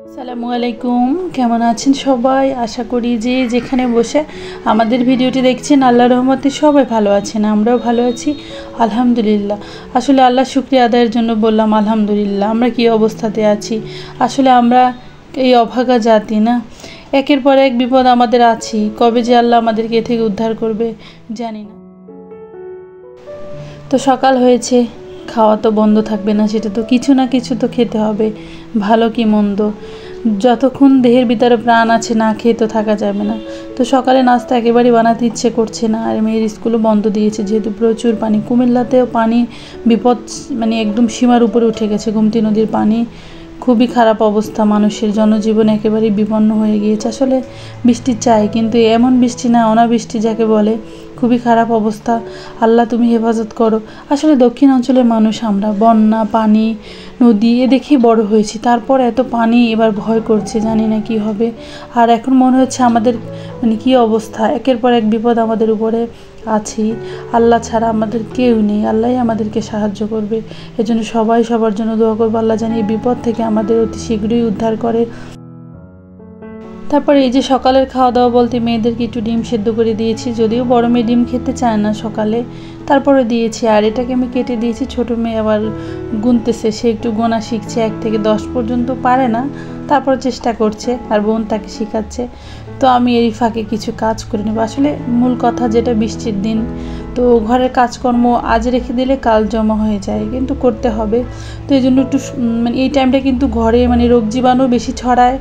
আসসালামু আলাইকুম, কেমন আছেন সবাই? আশা করি যে যেখানে বসে আমাদের ভিডিওটি দেখছেন আল্লাহর রহমতে সবাই ভালো আছেন, আমরাও ভালো আছি আলহামদুলিল্লাহ। আসলে আল্লাহ শুকরিয়া আদায়ের জন্য বললাম আলহামদুলিল্লাহ। আমরা কি অবস্থাতে আছি? আসলে আমরা এই অভাগা জাতি না, একের পর এক বিপদ আমাদের আছি। কবে যে আল্লাহ আমাদেরকে এ থেকে উদ্ধার করবে জানি না। তো সকাল হয়েছে, খাওয়া তো বন্ধ থাকবে না, সেটা তো কিছু না কিছু তো খেতে হবে, ভালো কি মন্দ। যতক্ষণ দেহের ভিতরে প্রাণ আছে না খেয়ে তো থাকা যাবে না। তো সকালে নাস্তা একেবারেই বানাতে ইচ্ছে করছে না, আর মেয়ের স্কুলও বন্ধ দিয়েছে যেহেতু প্রচুর পানি। কুমিল্লাতেও পানি বিপদ, মানে একদম সীমার উপরে উঠে গেছে। গোমতী নদীর পানি, খুবই খারাপ অবস্থা, মানুষের জনজীবন একেবারেই বিপন্ন হয়ে গিয়েছে। আসলে বৃষ্টি চাই, কিন্তু এমন বৃষ্টি না, অনাবৃষ্টি যাকে বলে, খুবই খারাপ অবস্থা। আল্লাহ তুমি হেফাজত করো। আসলে দক্ষিণ অঞ্চলের মানুষ আমরা, বন্যা পানি নদী এ দেখেই বড় হয়েছি, তারপর এত পানি এবার ভয় করছে, জানি না কি হবে। আর এখন মনে হচ্ছে আমাদের মানে কি অবস্থা, একের পর এক বিপদ আমাদের উপরে আছি। আল্লাহ ছাড়া আমাদের কেউ নেই, আল্লাহই আমাদেরকে সাহায্য করবে। এজন্য সবাই সবার জন্য দোয়া করবো, আল্লাহ জানি এই বিপদ থেকে আমাদের অতি শীঘ্রই উদ্ধার করে। তারপরে এই যে সকালের খাওয়া দাওয়া বলতে মেয়েদেরকে একটু ডিম সেদ্ধ করে দিয়েছি, যদিও বড় মেয়ে ডিম খেতে চায় না সকালে, তারপরে দিয়েছি। আর এটাকে আমি কেটে দিয়েছি, ছোটো মেয়ে আবার গুনতেছে, সে একটু গোনা শিখছে, 1 থেকে 10 পর্যন্ত পারে না, তারপর চেষ্টা করছে, আর বোন তাকে শেখাচ্ছে। তো আমি এই ফাঁকে কিছু কাজ করে নেব। আসলে মূল কথা যেটা, বৃষ্টির দিন তো ঘরের কাজকর্ম আজ রেখে দিলে কাল জমা হয়ে যায়, কিন্তু করতে হবে। তো এই জন্য একটু মানে এই টাইমটা কিন্তু ঘরে মানে রোগ জীবাণু বেশি ছড়ায়,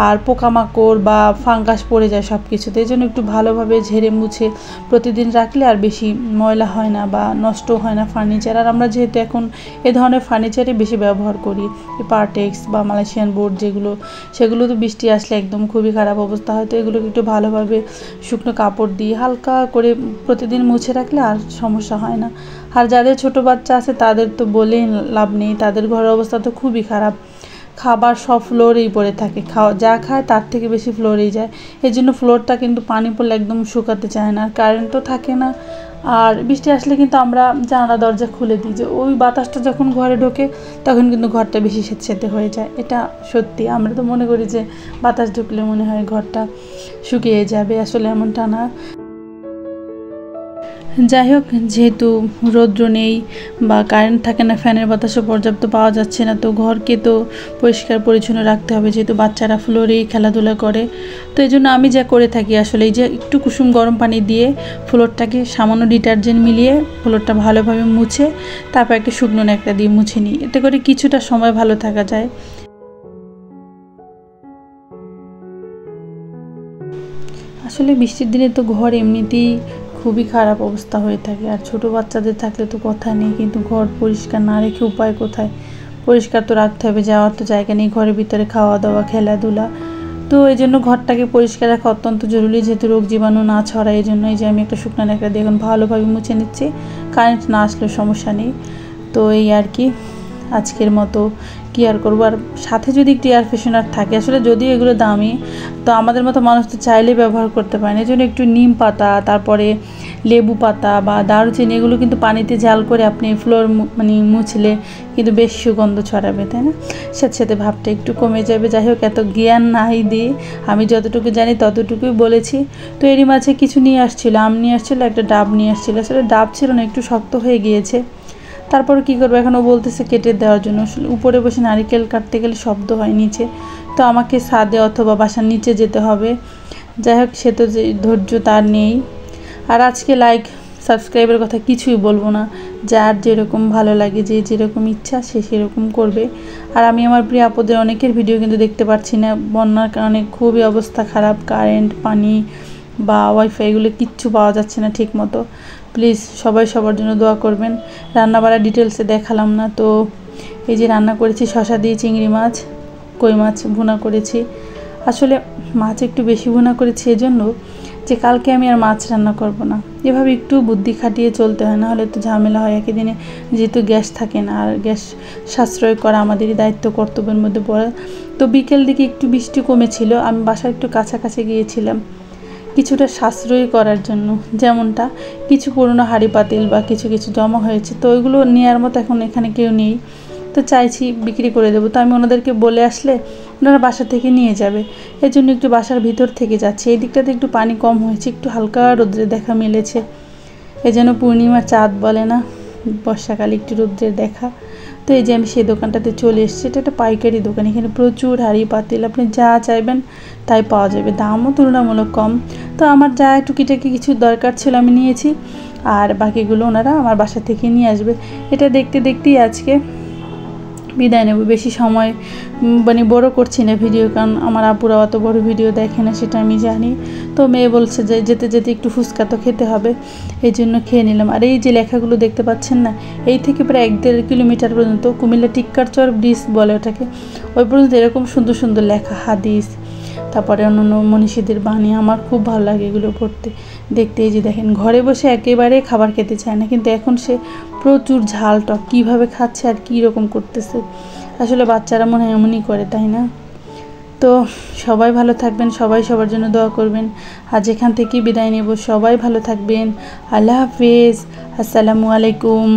আর পোকামাকড় বা ফাঙ্গাস পড়ে যায় সব কিছুতে। এই জন্য একটু ভালোভাবে ঝেড়ে মুছে প্রতিদিন রাখলে আর বেশি ময়লা হয় না বা নষ্ট হয় না ফার্নিচার। আর আমরা যেহেতু এখন এ ধরনের ফার্নিচারই বেশি ব্যবহার করি, পার্টেক্স বা মালয়েশিয়ান বোর্ড যেগুলো, সেগুলো তো বৃষ্টি আসলে একদম খুবই খারাপ অবস্থা হয়। তো এগুলোকে একটু ভালোভাবে শুকনো কাপড় দিয়ে হালকা করে প্রতিদিন মুছে রাখলে আর সমস্যা হয় না। আর যাদের ছোট বাচ্চা আছে তাদের তো বলেই লাভ নেই, তাদের ঘরের অবস্থা তো খুবই খারাপ। খাবার সব ফ্লোরেই পড়ে থাকে, যা খায় তার থেকে বেশি ফ্লোরেই যায়। এই জন্য ফ্লোরটা কিন্তু পানি পড়লে একদম শুকাতে চায় না, আর কারেন্ট তো থাকে না। আর বৃষ্টি আসলে কিন্তু আমরা জানালা দরজা খুলে দিই, যে ওই বাতাসটা যখন ঘরে ঢোকে তখন কিন্তু ঘরটা বেশি স্যাঁতস্যাঁতে হয়ে যায়। এটা সত্যি, আমরা তো মনে করি যে বাতাস ঢুকলে মনে হয় ঘরটা শুকিয়ে যাবে, আসলে এমনটা না। যাই হোক, যেহেতু রৌদ্র নেই বা কারেন্ট থাকে না, ফ্যানের বাতাসও পর্যাপ্ত পাওয়া যাচ্ছে না, তো ঘরকে তো পরিষ্কার পরিচ্ছন্ন রাখতে হবে, যেহেতু বাচ্চারা ফ্লোরেই খেলাধুলা করে। তো এই জন্য আমি যা করে থাকি, আসলে এই যে একটু কুসুম গরম পানি দিয়ে ফ্লোরটাকে সামান্য ডিটারজেন্ট মিলিয়ে ফ্লোরটা ভালোভাবে মুছে তারপর একটা শুকনো ন্যাকড়া দিয়ে মুছে নিই, এতে করে কিছুটা সময় ভালো থাকা যায়। আসলে বৃষ্টির দিনে তো ঘর এমনিতেই খুবই খারাপ অবস্থা হয়ে থাকে, আর ছোটো বাচ্চাদের থাকলে তো কথা নেই। কিন্তু ঘর পরিষ্কার না রেখে উপায় কোথায়? পরিষ্কার তো রাখতে হবে, যাওয়ার তো জায়গা নেই, ঘরের ভিতরে খাওয়া দাওয়া খেলাধুলা। তো এই জন্য ঘরটাকে পরিষ্কার রাখা অত্যন্ত জরুরি, যেহেতু রোগ জীবাণু না ছড়ায়। এই জন্য এই যে আমি একটা শুকনো ন্যাকড়া দিয়ে এখন ভালোভাবে মুছে নিচ্ছি, কারেন্ট না আসলেও সমস্যা নেই। তো এই আর কি, আজকের মতো কি আর করবো। আর সাথে যদি একটু এয়ার ফ্রেশনার থাকে, আসলে যদিও এগুলো দামি, তো আমাদের মতো মানুষ তো চাইলেই ব্যবহার করতে পারে না। এই জন্য একটু নিম পাতা, তারপরে লেবু পাতা বা দারুচিনি, এগুলো কিন্তু পানিতে জাল করে আপনি ফ্লোর মানে মুছলে কিন্তু বেশ সুগন্ধ ছড়াবে, তাই না? সাথে সাথে ভাবটা একটু কমে যাবে। যাই হোক, এত জ্ঞান নাই দিয়ে আমি যতটুকু জানি ততটুকুই বলেছি। তো এরই মাঝে কিছু নিয়ে আসছিলো, আম নিয়ে আসছিলো, একটা ডাব নিয়ে আসছিলো। আসলে ডাব ছিল না, একটু শক্ত হয়ে গিয়েছে। তারপরে কী করবো, এখন ও বলতেছে কেটে দেওয়ার জন্য। উপরে বসে নারকেল কাটতে গেলে শব্দ হয় নিচে, তো আমাকে ছাদে অথবা বাসার নিচে যেতে হবে। যাই হোক, সে তো যে ধৈর্য তার নেই। আর আজকে লাইক সাবস্ক্রাইবের কথা কিছুই বলবো না, যার যেরকম ভালো লাগে, যে যেরকম ইচ্ছা সে সেরকম করবে। আর আমি আমার প্রিয় আপদের অনেকের ভিডিও কিন্তু দেখতে পাচ্ছি না, বন্যার কারণে খুবই অবস্থা খারাপ, কারেন্ট পানি বা ওয়াইফাই এগুলো কিচ্ছু পাওয়া যাচ্ছে না ঠিক মতো। প্লিজ সবাই সবার জন্য দোয়া করবেন। রান্নাবাড়া ডিটেলসে দেখালাম না, তো এই যে রান্না করেছি শসা দিয়ে চিংড়ি মাছ, কই মাছ ভুনা করেছি। আসলে মাছ একটু বেশি ভুনা করেছি এজন্য যে কালকে আমি আর মাছ রান্না করব না। এভাবে একটু বুদ্ধি খাটিয়ে চলতে হয়, না হলে তো ঝামেলা হয় একই দিনে, যেহেতু গ্যাস থাকে না। আর গ্যাস সাশ্রয় করা আমাদেরই দায়িত্ব, কর্তব্যের মধ্যে পড়ে। তো বিকেল দিকে একটু বৃষ্টি কমেছিল, আমি বাসার একটু কাছাকাছি গিয়েছিলাম কিছুটা সাশ্রয়ী করার জন্য। যেমনটা কিছু পুরনো হাঁড়ি পাতিল বা কিছু কিছু জমা হয়েছে, তো ওইগুলো নেওয়ার মতো এখন এখানে কেউ নেই। তো চাইছি বিক্রি করে দেবো। তো আমি ওনাদেরকে বলে আসলে ওনারা বাসা থেকে নিয়ে যাবে, এই জন্য একটু বাসার ভিতর থেকে যাচ্ছি। এই দিকটাতে একটু পানি কম হয়েছে, একটু হালকা রোদ্রে দেখা মিলেছে, এই যেন পূর্ণিমার চাঁদ বলে না, বর্ষাকালে একটু রোদ্রের দেখা। তো এই যে আমি সেই দোকানটাতে চলে এসেছি। এটা একটা পাইকারি দোকান, এখানে প্রচুর হাঁড়ি পাতিল, আপনি যা চাইবেন তাই পাওয়া যাবে, দামও তুলনামূলক কম। তো আমার যা টুকিটাকি কিছু দরকার ছিল আমি নিয়েছি, আর বাকিগুলো ওনারা আমার বাসা থেকে নিয়ে আসবে। এটা দেখতে দেখতেই আজকে বিদায় নেব। বেশি সময় মানে বড় করছি না ভিডিও, কারণ আমার আপুরা অত বড় ভিডিও দেখে না, সেটা আমি জানি। তো মেয়ে বলছে যে যেতে যেতে একটু ফুচকা তো খেতে হবে, এই জন্য খেয়ে নিলাম। আর এই যে লেখাগুলো দেখতে পাচ্ছেন না, এই থেকে প্রায় 1-1.5 কিলোমিটার পর্যন্ত, কুমিল্লা টিক্কারচর ব্রিজ বলে ওটাকে, ওই পর্যন্ত এরকম সুন্দর সুন্দর লেখা, হাদিস, তারপরে অন্যান্য মনীষীদের বাণী। আমার খুব ভালো লাগে এগুলো পড়তে দেখতে। এই যে দেখেন, ঘরে বসে একেবারে খাবার খেতে চায় না, কিন্তু এখন সে প্রচুর ঝাল টক কীভাবে খাচ্ছে আর কী রকম করতেছে। আসলে বাচ্চারা মনে হয় এমনই করে, তাই না? তো সবাই ভালো থাকবেন, সবাই সবার জন্য দোয়া করবেন। আজ এখান থেকে বিদায় নেব, সবাই ভালো থাকবেন। আল্লাহ হাফেজ, আসসালামু আলাইকুম।